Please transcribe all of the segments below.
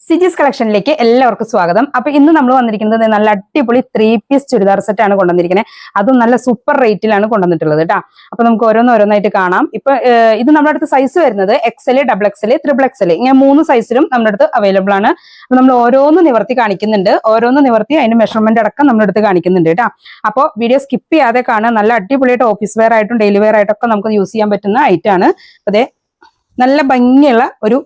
സിജീസ് കളക്ഷനിലേക്ക് എല്ലാവർക്കും സ്വാഗതം. അപ്പൊ ഇന്ന് നമ്മൾ വന്നിരിക്കുന്നത് നല്ല അടിപൊളി 3 പീസ് ചുരിദാർ സെറ്റ് ആണ് കൊണ്ടുവന്നിരിക്കുന്നത്. അതും നല്ല സൂപ്പർ റേറ്റിലാണ് കൊണ്ടുവന്നിട്ടുള്ളത് കേട്ടോ. അപ്പൊ നമുക്ക് ഓരോന്നോരോന്നായിട്ട് കാണാം. ഇപ്പൊ ഇത് നമ്മുടെ അടുത്ത് സൈസ് വരുന്നത് XL, XXL, XXL ഇങ്ങനെ 3 സൈസിലും നമ്മുടെ അടുത്ത് അവൈലബിൾ ആണ്. അപ്പൊ നമ്മൾ ഓരോന്ന് നിവർത്തി കാണിക്കുന്നുണ്ട്. ഓരോന്ന് നിവർത്തി അതിന്റെ മെഷർമെന്റ് അടക്കം നമ്മുടെ അടുത്ത് കാണിക്കുന്നുണ്ട് കേട്ടോ. അപ്പോൾ വീഡിയോ സ്കിപ്പ് ചെയ്യാതെ കാണാൻ. നല്ല അടിപൊളിയായിട്ട് ഓഫീസ് വെയർ ആയിട്ടും ഡെയിലി വെയർ ആയിട്ടൊക്കെ നമുക്ക് യൂസ് ചെയ്യാൻ പറ്റുന്ന ഐറ്റം ആണ്. അതെ, നല്ല ഭംഗിയുള്ള ഒരു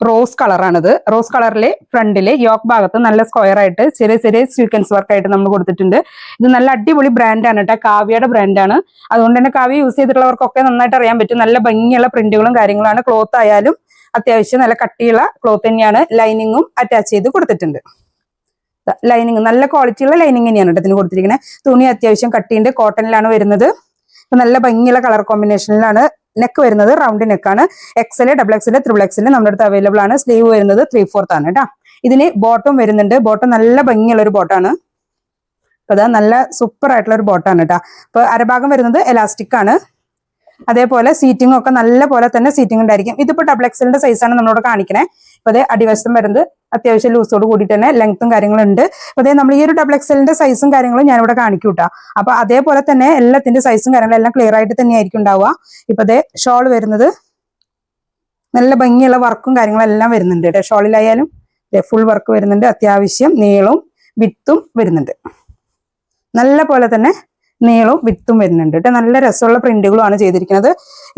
റോസ് കളറാണിത്. റോസ് കളറിലെ ഫ്രണ്ടില് യോക്ക് ഭാഗത്ത് നല്ല സ്ക്വയർ ആയിട്ട് ചെറിയ ചെറിയ സ്വീക്വൻസ് വർക്ക് ആയിട്ട് നമ്മൾ കൊടുത്തിട്ടുണ്ട്. ഇത് നല്ല അടിപൊളി ബ്രാൻഡാണ് കേട്ടോ, കാവ്യയുടെ ബ്രാൻഡാണ്. അതുകൊണ്ട് തന്നെ കാവ്യ യൂസ് ചെയ്തിട്ടുള്ളവർക്കൊക്കെ നന്നായിട്ട് അറിയാൻ പറ്റും. നല്ല ഭംഗിയുള്ള പ്രിന്റുകളും കാര്യങ്ങളാണ്. ക്ലോത്ത് ആയാലും അത്യാവശ്യം നല്ല കട്ടിയുള്ള ക്ലോത്ത് തന്നെയാണ്. ലൈനിങ്ങും അറ്റാച്ച് ചെയ്ത് കൊടുത്തിട്ടുണ്ട്. ലൈനിങ് നല്ല ക്വാളിറ്റിയുള്ള ലൈനിങ് തന്നെയാണ് കേട്ടോ ഇതിന് കൊടുത്തിരിക്കുന്നത്. തുണി അത്യാവശ്യം കട്ടിയുണ്ട്, കോട്ടണിലാണ് വരുന്നത്. നല്ല ഭംഗിയുള്ള കളർ കോമ്പിനേഷനിലാണ് നെക്ക് വരുന്നത്. റൗണ്ട് നെക്കാണ്. XL, XXL, XXL നമ്മുടെ അടുത്ത് അവൈലബിൾ ആണ്. സ്ലീവ് വരുന്നത് 3/4 ആണ് കേട്ടോ. ഇതിന് ബോട്ടം വരുന്നുണ്ട്. ബോട്ടം നല്ല ഭംഗിയുള്ള ഒരു ബോട്ടാണ്. അപ്പൊ അതാ നല്ല സൂപ്പർ ആയിട്ടുള്ള ഒരു ബോട്ടാണ് കേട്ടോ. അപ്പൊ അരഭാഗം വരുന്നത് എലാസ്റ്റിക് ആണ്. അതേപോലെ സീറ്റിംഗ് ഒക്കെ നല്ല പോലെ തന്നെ സീറ്റിംഗ് ഉണ്ടായിരിക്കും. ഇതിപ്പോ XXL സൈസാണ് നമ്മളോട് കാണിക്കണേ. അപ്പൊ അതേ അടിവശം വരുന്നത് അത്യാവശ്യം ലൂസോട് കൂടി തന്നെ ലെങ്ത്തും കാര്യങ്ങളും ഉണ്ട്. അപ്പൊ അതേ നമ്മൾ ഈ ഒരു XXL സൈസും കാര്യങ്ങളും ഞാനിവിടെ കാണിക്കും കേട്ടോ. അപ്പൊ അതേപോലെ തന്നെ എല്ലാത്തിന്റെ സൈസും കാര്യങ്ങളും എല്ലാം ക്ലിയർ ആയിട്ട് തന്നെ ആയിരിക്കും ഉണ്ടാവുക. ഇപ്പൊ അതേ ഷോൾ വരുന്നത് നല്ല ഭംഗിയുള്ള വർക്കും കാര്യങ്ങളും എല്ലാം വരുന്നുണ്ട് കേട്ടോ. ഷോളിലായാലും ഫുൾ വർക്ക് വരുന്നുണ്ട്. അത്യാവശ്യം നീളവും വിത്തും വരുന്നുണ്ട്. നല്ല പോലെ തന്നെ നീളവും വിത്തും വരുന്നുണ്ട് കേട്ടോ. നല്ല രസമുള്ള പ്രിന്റുകളുമാണ് ചെയ്തിരിക്കുന്നത്.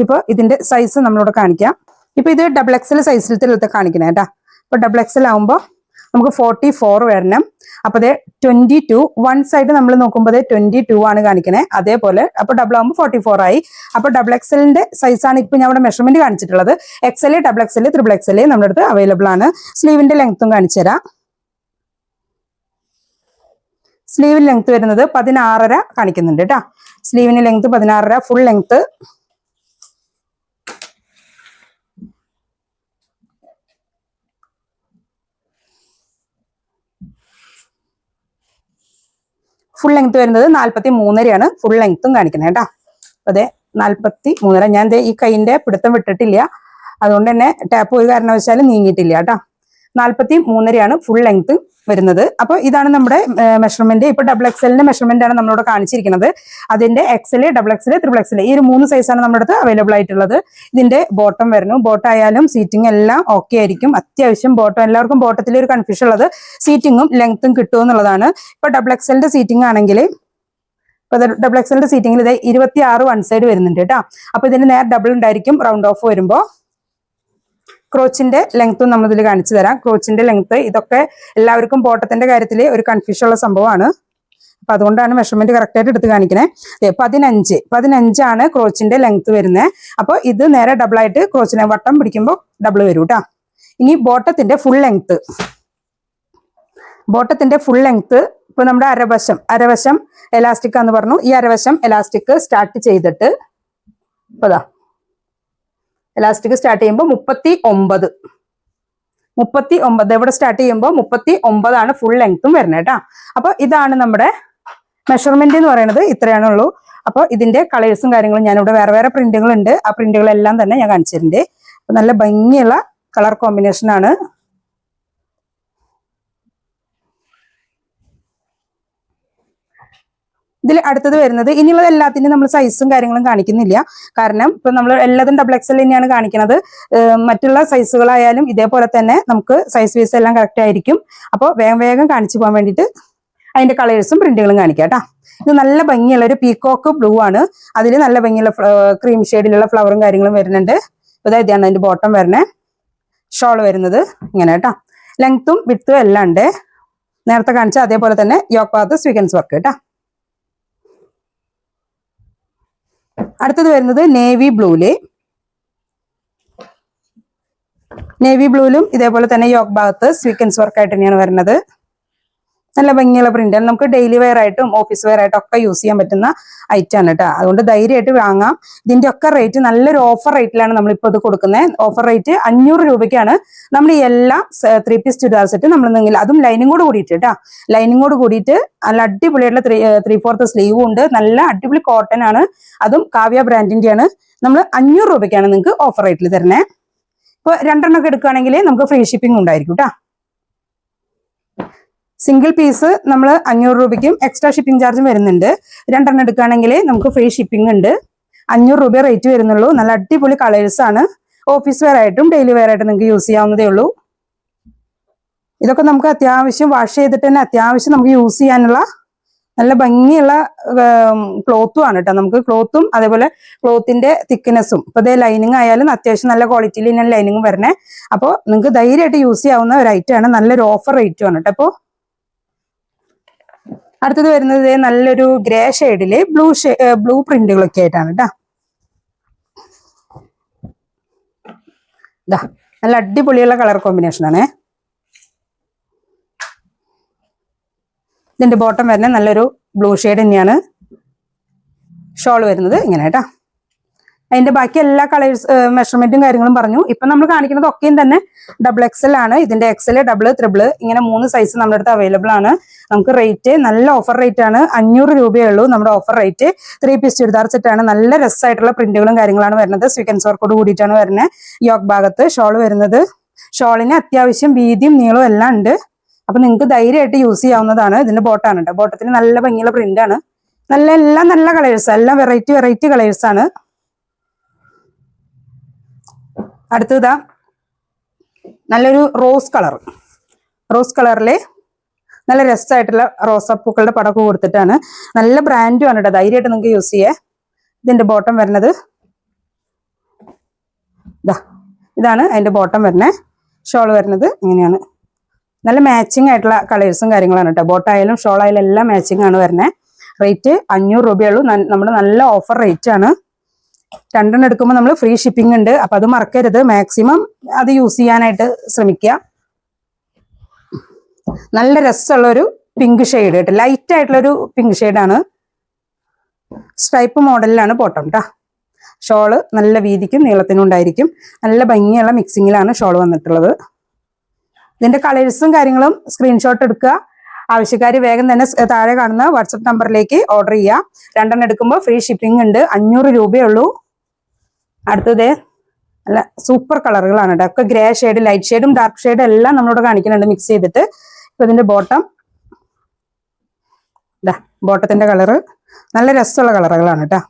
ഇപ്പൊ ഇതിന്റെ സൈസ് നമ്മളിവിടെ കാണിക്കാം. ഇപ്പൊ ഇത് XXL സൈസിലത്തെ കാണിക്കണേ കേട്ടോ. അപ്പൊ XXL ആവുമ്പോൾ നമുക്ക് 44 വരണം. അപ്പൊ അതേ 22 വൺ സൈഡ് നമ്മൾ നോക്കുമ്പോൾ 22 ആണ് കാണിക്കണേ. അതേപോലെ അപ്പൊ ഡബിൾ ആകുമ്പോൾ 44 ആയി. അപ്പൊ XXL സൈസാണ് ഇപ്പൊ ഞാൻ ഇവിടെ മെഷർമെന്റ് കാണിച്ചിട്ടുള്ളത്. XL, XXL, XXL നമ്മുടെ അടുത്ത് അവൈലബിൾ ആണ്. സ്ലീവിന്റെ ലെങ്ത്തും കാണിച്ചു തരാം. സ്ലീവിന് ലെങ്ത് വരുന്നത് 16.5 കാണിക്കുന്നുണ്ട് കേട്ടോ. സ്ലീവിന് length 16.5, full length. Full length വരുന്നത് 43.5 ഫുൾ ലെങ്ത്തും കാണിക്കുന്നത് കേട്ടോ. അതെ 43.5. ഞാൻ ഈ കൈന്റെ പിടുത്തം വിട്ടിട്ടില്ല, അതുകൊണ്ട് തന്നെ ടാപ്പ് ഒരു കാരണവശാലും നീങ്ങിയിട്ടില്ല കേട്ടോ. 43.5 ഫുൾ ലെങ്ത് വരുന്നത്. അപ്പൊ ഇതാണ് നമ്മുടെ മെഷർമെന്റ്. ഇപ്പൊ XXL മെഷർമെന്റ് ആണ് നമ്മളോട് കാണിച്ചിരിക്കുന്നത്. അതിന്റെ XL, XXL, XXL ഈ ഒരു 3 സൈസാണ് നമ്മുടെ അടുത്ത് അവൈലബിൾ ആയിട്ടുള്ളത്. ഇതിന്റെ ബോട്ടം വരുന്നു. ബോട്ടം ആയാലും സീറ്റിംഗ് എല്ലാം ഓക്കെ ആയിരിക്കും. അത്യാവശ്യം ബോട്ടം, എല്ലാവർക്കും ബോട്ടത്തിൽ ഒരു കൺഫ്യൂഷൻ ഉള്ളത് സീറ്റിങ്ങും ലെങ്ത്തും കിട്ടും എന്നുള്ളതാണ്. ഇപ്പൊ XXL സീറ്റിംഗ് ആണെങ്കിൽ ഇപ്പൊ XXL സീറ്റിംഗിൽ ഇത് 26 വൺ സൈഡ് വരുന്നുണ്ട് കേട്ടോ. അപ്പൊ ഇതിന്റെ നേരെ ഡബിൾ ഉണ്ടായിരിക്കും റൗണ്ട് ഓഫ് വരുമ്പോ. ക്രോച്ചിന്റെ ലെങ്ത്തും നമ്മൾ ഇതിൽ കാണിച്ചു തരാം. ക്രോച്ചിന്റെ ലെങ്ത്ത് ഇതൊക്കെ എല്ലാവർക്കും ബോട്ടത്തിന്റെ കാര്യത്തിൽ ഒരു കൺഫ്യൂഷൻ ഉള്ള സംഭവമാണ്. അപ്പൊ അതുകൊണ്ടാണ് മെഷർമെന്റ് കറക്റ്റ് ആയിട്ട് എടുത്ത് കാണിക്കണേ. 15 ആണ് ക്രോച്ചിന്റെ ലെങ്ത്ത് വരുന്നത്. അപ്പൊ ഇത് നേരെ ഡബിൾ ആയിട്ട് ക്രോച്ചിനെ വട്ടം പിടിക്കുമ്പോൾ ഡബിൾ വരും കേട്ടോ. ഇനി ബോട്ടത്തിന്റെ ഫുൾ ലെങ്ത്ത് ഇപ്പൊ നമ്മുടെ അരവശം എലാസ്റ്റിക് ആന്ന് പറഞ്ഞു. ഈ അരവശം എലാസ്റ്റിക് സ്റ്റാർട്ട് ചെയ്തിട്ട് ഇപ്പതാ എലാസ്റ്റിക് സ്റ്റാർട്ട് ചെയ്യുമ്പോൾ 39 ഇവിടെ സ്റ്റാർട്ട് ചെയ്യുമ്പോൾ 39 ആണ് ഫുൾ ലെങ്ത്തും വരുന്നത് കേട്ടോ. അപ്പൊ ഇതാണ് നമ്മുടെ മെഷർമെന്റ് എന്ന് പറയുന്നത്. ഇത്രയാണുള്ളൂ. അപ്പൊ ഇതിന്റെ കളേഴ്സും കാര്യങ്ങളും ഞാനിവിടെ വേറെ വേറെ പ്രിന്റുകൾ ഉണ്ട്. ആ പ്രിന്റുകളെല്ലാം തന്നെ ഞാൻ കാണിച്ചിട്ടുണ്ട്. അപ്പൊ നല്ല ഭംഗിയുള്ള കളർ കോമ്പിനേഷൻ ആണ്. ഇതിൽ അടുത്തത് വരുന്നത്, ഇനിയുള്ളത് എല്ലാത്തിനും നമ്മൾ സൈസും കാര്യങ്ങളും കാണിക്കുന്നില്ല. കാരണം ഇപ്പൊ നമ്മൾ എല്ലാതും XXL തന്നെയാണ് കാണിക്കുന്നത്. മറ്റുള്ള സൈസുകളായാലും ഇതേപോലെ തന്നെ നമുക്ക് സൈസ് വൈസ് എല്ലാം കറക്റ്റ് ആയിരിക്കും. അപ്പോൾ വേഗം കാണിച്ചു പോകാൻ വേണ്ടിയിട്ട് അതിന്റെ കളേഴ്സും പ്രിന്റുകളും കാണിക്കാം കേട്ടോ. ഇത് നല്ല ഭംഗിയുള്ള ഒരു പീകോക്ക് ബ്ലൂ ആണ്. അതിൽ നല്ല ഭംഗിയുള്ള ക്രീം ഷെയ്ഡിലുള്ള ഫ്ലവറും കാര്യങ്ങളും വരുന്നുണ്ട്. ഇതാണ് അതിന്റെ ബോട്ടം വരണേ. ഷോൾ വരുന്നത് ഇങ്ങനെ കേട്ടോ. ലെങ്ത്തും വിത്തും എല്ലാം ഉണ്ട്. നേരത്തെ കാണിച്ച അതേപോലെ തന്നെ യോക്ക് ഭാഗത്ത് സ്വീക്വൻസ് വർക്ക് കേട്ടോ. അടുത്തത് വരുന്നത് നേവി ബ്ലൂലും ഇതേപോലെ തന്നെ യോക്ക് ഭാഗത്ത് സ്വീക്വൻസ് വർക്ക് ആയിട്ട് തന്നെയാണ് വരുന്നത്. നല്ല ഭംഗിയുള്ള പ്രിന്റ്. നമുക്ക് ഡെയിലി വെയർ ആയിട്ടും ഓഫീസ് വെയർ ആയിട്ടും ഒക്കെ യൂസ് ചെയ്യാൻ പറ്റുന്ന ഐറ്റം ആണ് കേട്ടോ. അതുകൊണ്ട് ധൈര്യമായിട്ട് വാങ്ങാം. ഇതിന്റെ ഒക്കെ റേറ്റ് നല്ലൊരു ഓഫർ റേറ്റിലാണ് നമ്മളിപ്പോൾ ഇത് കൊടുക്കുന്നത്. ഓഫർ റേറ്റ് 500 രൂപയ്ക്കാണ് നമ്മൾ ഈ എല്ലാ 3 പീസ് ചുരിദാർ സെറ്റ് നമ്മൾ നിങ്ങൾ, അതും ലൈനിങ്ങോട് കൂടിയിട്ട് കേട്ടോ. ലൈനിങ്ങോട് കൂടിയിട്ട് നല്ല അടിപൊളിയായിട്ടുള്ള 3/4 സ്ലീവും ഉണ്ട്. നല്ല അടിപൊളി കോട്ടൺ ആണ്. അതും കാവ്യ ബ്രാൻഡിന്റെ ആണ്. നമ്മൾ 500 രൂപയ്ക്കാണ് നിങ്ങൾക്ക് ഓഫർ റേറ്റിൽ തരണേ. ഇപ്പൊ 2 എണ്ണമൊക്കെ എടുക്കുകയാണെങ്കിൽ നമുക്ക് ഫ്രീ ഷിപ്പിംഗ് ഉണ്ടായിരിക്കും കേട്ടോ. സിംഗിൾ പീസ് നമ്മൾ 500 രൂപയ്ക്കും എക്സ്ട്രാ ഷിപ്പിംഗ് ചാർജും വരുന്നുണ്ട്. 2 എടുക്കുകയാണെങ്കിൽ നമുക്ക് ഫ്രീ ഷിപ്പിംഗ് ഉണ്ട്. 500 രൂപ റേറ്റ് വരുന്നുള്ളൂ. നല്ല അടിപൊളി കളേഴ്സ് ആണ്. ഓഫീസ് വെയർ ആയിട്ടും ഡെയിലി വെയർ ആയിട്ടും നിങ്ങൾക്ക് യൂസ് ചെയ്യാവുന്നതേ ഉള്ളൂ. ഇതൊക്കെ നമുക്ക് അത്യാവശ്യം വാഷ് ചെയ്തിട്ട് തന്നെ അത്യാവശ്യം നമുക്ക് യൂസ് ചെയ്യാനുള്ള നല്ല ഭംഗിയുള്ള ക്ലോത്തും ആണ് കേട്ടോ. നമുക്ക് ക്ലോത്തും അതേപോലെ ക്ലോത്തിന്റെ തിക്നെസ്സും ഇപ്പൊ ഇതേ ലൈനിങ് ആയാലും അത്യാവശ്യം നല്ല ക്വാളിറ്റിയിൽ തന്നെ ലൈനിങ് വരണേ. അപ്പോൾ നിങ്ങൾക്ക് ധൈര്യമായിട്ട് യൂസ് ചെയ്യാവുന്ന ഒരു ഐറ്റം ആണ്. നല്ലൊരു ഓഫർ റേറ്റും ആണ് കേട്ടോ. അപ്പോൾ അടുത്തത് വരുന്നത് നല്ലൊരു ഗ്രേ ഷെയ്ഡില് ബ്ലൂ പ്രിന്റുകളൊക്കെ ആയിട്ടാണ് കേട്ടോ. ഇതാ നല്ല അടിപൊളിയുള്ള കളർ കോമ്പിനേഷൻ ആണ്. ഇതിന്റെ ബോട്ടം വരുന്നത് നല്ലൊരു ബ്ലൂ ഷെയ്ഡ് തന്നെയാണ്. ഷോൾ വരുന്നത് ഇങ്ങനെ കേട്ടോ. അതിന്റെ ബാക്കി എല്ലാ കളേഴ്സ് മെഷർമെന്റും കാര്യങ്ങളും പറഞ്ഞു. ഇപ്പൊ നമ്മൾ കാണിക്കുന്നത് ഒക്കെയും തന്നെ XXL ആണ്. ഇതിന്റെ XL, ഡബിൾ, ത്രിബിൾ ഇങ്ങനെ 3 സൈസ് നമ്മുടെ അടുത്ത് അവൈലബിൾ ആണ്. നമുക്ക് റേറ്റ് നല്ല ഓഫർ റേറ്റ് ആണ്. 500 രൂപയേ ഉള്ളൂ നമ്മുടെ offer rate. 3 piece churidar set ആണ്. നല്ല രസമായിട്ടുള്ള പ്രിന്റുകളും കാര്യങ്ങളാണ് വരുന്നത്. സ്വീക്കൻസ് വർക്കോട് കൂടിയിട്ടാണ് വരുന്നത്. യോക്ക് ഭാഗത്ത് ഷോൾ വരുന്നത്. ഷോളിന് അത്യാവശ്യം വീതിയും നീളവും എല്ലാം ഉണ്ട്. അപ്പൊ നിങ്ങൾക്ക് ധൈര്യമായിട്ട് യൂസ് ചെയ്യാവുന്നതാണ്. ഇതിന്റെ ബോട്ടാണ് കേട്ടോ. ബോട്ടത്തിന് നല്ല ഭംഗിയുള്ള പ്രിന്റ് ആണ്. എല്ലാം നല്ല കളേഴ്സ്, എല്ലാം വെറൈറ്റി കളേഴ്സ് ആണ്. അടുത്തതാ നല്ലൊരു റോസ് കളറിലെ നല്ല രസമായിട്ടുള്ള റോസാപ്പൂക്കളുടെ പടമൊക്കെ കൊടുത്തിട്ടാണ്. നല്ല ബ്രാൻഡും ആണ് കേട്ടോ. ധൈര്യമായിട്ട് നിങ്ങൾക്ക് യൂസ് ചെയ്യാം. ഇതിന്റെ ബോട്ടം വരുന്നത് ഇതാണ് അതിന്റെ ബോട്ടം വരുന്നത്. ഷോൾ വരുന്നത് ഇങ്ങനെയാണ്. നല്ല മാച്ചിങ് ആയിട്ടുള്ള കളേഴ്സും കാര്യങ്ങളാണ് കേട്ടോ. ബോട്ടായാലും ഷോൾ ആയാലും എല്ലാം മാച്ചിങ് ആണ് വരുന്നത്. റേറ്റ് 500 രൂപയുള്ളൂ. നമ്മുടെ നല്ല ഓഫർ റേറ്റ് ആണ്. 2 എടുക്കുമ്പോൾ നമ്മൾ ഫ്രീ ഷിപ്പിംഗ് ഉണ്ട്. അപ്പൊ അത് മറക്കരുത്. മാക്സിമം അത് യൂസ് ചെയ്യാനായിട്ട് ശ്രമിക്കുക. നല്ല രസമുള്ള ഒരു പിങ്ക് ഷെയ്ഡ് കേട്ടോ. ലൈറ്റ് ആയിട്ടുള്ള ഒരു പിങ്ക് ഷെയ്ഡാണ്. സ്ട്രൈപ്പ് മോഡലിലാണ് ബോട്ടം കേട്ടോ. ഷോള് നല്ല വീതിക്കും നീളത്തിനും ഉണ്ടായിരിക്കും. നല്ല ഭംഗിയുള്ള മിക്സിങ്ങിലാണ് ഷോൾ വന്നിട്ടുള്ളത്. ഇതിന്റെ കളേഴ്സും കാര്യങ്ങളും സ്ക്രീൻഷോട്ട് എടുക്കുക. ആവശ്യക്കാർ വേഗം തന്നെ താഴെ കാണുന്ന വാട്സപ്പ് നമ്പറിലേക്ക് ഓർഡർ ചെയ്യുക. 2 എടുക്കുമ്പോൾ ഫ്രീ ഷിപ്പിംഗ് ഉണ്ട്. 500 രൂപയേ ഉള്ളൂ. അടുത്തത് നല്ല സൂപ്പർ കളറുകളാണ് കേട്ടോ. ഒക്കെ ഗ്രേ ഷെയ്ഡ്, ലൈറ്റ് ഷെയ്ഡും ഡാർക്ക് ഷെയ്ഡും എല്ലാം നമ്മളോട് കാണിക്കുന്നുണ്ട് മിക്സ് ചെയ്തിട്ട്. ഇപ്പൊ ഇതിന്റെ ബോട്ടത്തിന്റെ കളറ് നല്ല രസമുള്ള കളറുകളാണ് കേട്ടോ.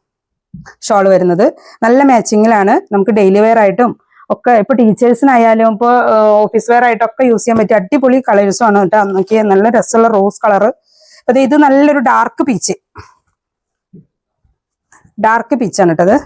ഷോൾ വരുന്നത് നല്ല മാച്ചിങ്ങിലാണ്. നമുക്ക് ഡെയിലി വെയർ ആയിട്ടും ഒക്കെ ഇപ്പൊ ടീച്ചേഴ്സിനായാലും ഇപ്പൊ ഓഫീസ് വെയർ ആയിട്ടൊക്കെ യൂസ് ചെയ്യാൻ പറ്റിയ അടിപൊളി കളേഴ്സും ആണ് കേട്ടോ. നോക്കിയാൽ നല്ല രസമുള്ള റോസ് കളറ്. അപ്പൊ ഇത് നല്ലൊരു ഡാർക്ക് പീച്ചാണ് കേട്ടത്.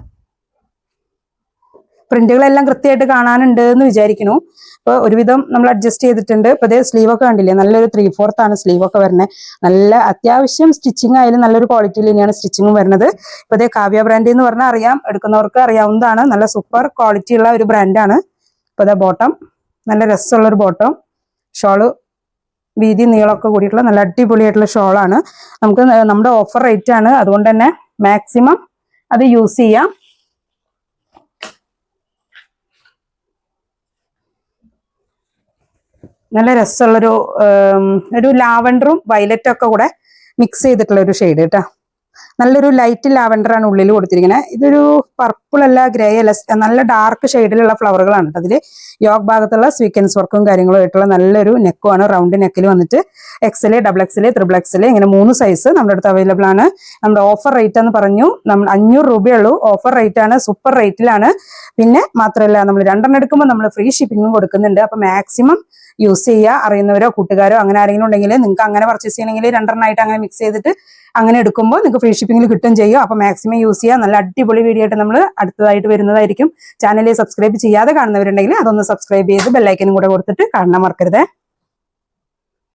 പ്രിന്റുകളെല്ലാം കൃത്യമായിട്ട് കാണാനുണ്ട് എന്ന് വിചാരിക്കുന്നു. ഇപ്പൊ ഒരുവിധം നമ്മൾ അഡ്ജസ്റ്റ് ചെയ്തിട്ടുണ്ട്. ഇപ്പൊ ഇതേ സ്ലീവ് ഒക്കെ കണ്ടില്ലേ, നല്ലൊരു 3/4 ആണ് സ്ലീവ് ഒക്കെ വരുന്നത്. നല്ല അത്യാവശ്യം സ്റ്റിച്ചിങ് ആയാലും നല്ലൊരു ക്വാളിറ്റിയിൽ തന്നെയാണ് സ്റ്റിച്ചിങ്ങും വരുന്നത്. ഇപ്പൊ ഇതേ കാവ്യ ബ്രാൻഡ് എന്ന് പറഞ്ഞാൽ അറിയാം, എടുക്കുന്നവർക്ക് അറിയാവുന്നതാണ്. നല്ല സൂപ്പർ ക്വാളിറ്റി ഉള്ള ഒരു ബ്രാൻഡാണ്. ഇപ്പൊ ഇതേ ബോട്ടം നല്ല രസമുള്ള ഒരു ബോട്ടം. ഷോള് വീതി നീളമൊക്കെ കൂടിയിട്ടുള്ള നല്ല അടിപൊളിയായിട്ടുള്ള ഷോളാണ്. നമുക്ക് നമ്മുടെ ഓഫർ റേറ്റ് ആണ്. അതുകൊണ്ട് തന്നെ മാക്സിമം അത് യൂസ് ചെയ്യാം. നല്ല രസമുള്ളൊരു ലാവൻഡറും വയലറ്റും ഒക്കെ കൂടെ മിക്സ് ചെയ്തിട്ടുള്ള ഒരു ഷെയ്ഡ് കേട്ടോ. നല്ലൊരു ലൈറ്റ് ലാവൻഡർ ആണ് ഉള്ളിൽ കൊടുത്തിരിക്കുന്നത്. ഇതൊരു പർപ്പിൾ അല്ല, ഗ്രേ അല്ല, നല്ല ഡാർക്ക് ഷെയ്ഡിലുള്ള ഫ്ലവറുകളാണ് കേട്ടോ. അതിൽ യോക്ക് ഭാഗത്തുള്ള സ്വീക്കൻസ് വർക്കും കാര്യങ്ങളും ആയിട്ടുള്ള നല്ലൊരു നെക്കുമാണ്. റൗണ്ട് നെക്കിൽ വന്നിട്ട് XL, XXL, XXL ഇങ്ങനെ 3 സൈസ് നമ്മുടെ അടുത്ത് അവൈലബിൾ ആണ്. നമ്മുടെ ഓഫർ റേറ്റ് എന്ന് പറഞ്ഞു. നമ്മൾ 500 രൂപയുള്ളൂ. ഓഫർ റേറ്റ് ആണ്. സൂപ്പർ റേറ്റിലാണ്. പിന്നെ മാത്രമല്ല നമ്മൾ 2 എടുക്കുമ്പോൾ നമ്മൾ ഫ്രീ ഷിപ്പിംഗും കൊടുക്കുന്നുണ്ട്. അപ്പൊ മാക്സിമം യൂസ് ചെയ്യുക. അറിയുന്നവരോ കൂട്ടുകാരോ അങ്ങനെ ആരെങ്കിലും ഉണ്ടെങ്കിൽ നിങ്ങൾക്ക് അങ്ങനെ പർച്ചേസ് ചെയ്യണമെങ്കിൽ 2 ആയിട്ട് അങ്ങനെ മിക്സ് ചെയ്തിട്ട് അങ്ങനെ എടുക്കുമ്പോൾ നിങ്ങൾക്ക് ഫ്രീ ഷിപ്പിംഗിൽ കിട്ടും ചെയ്യും. അപ്പൊ മാക്സിമം യൂസ് ചെയ്യുക. നല്ല അടിപൊളി വീഡിയോ ആയിട്ട് നമ്മൾ അടുത്തതായിട്ട് വരുന്നതായിരിക്കും. ചാനലിൽ സബ്സ്ക്രൈബ് ചെയ്യാതെ കാണുന്നവരുണ്ടെങ്കിൽ അതൊന്ന് സബ്സ്ക്രൈബ് ചെയ്ത് ബെല്ലൈക്കനും കൂടെ കൊടുത്തിട്ട് കാണാൻ മറക്കരുത്.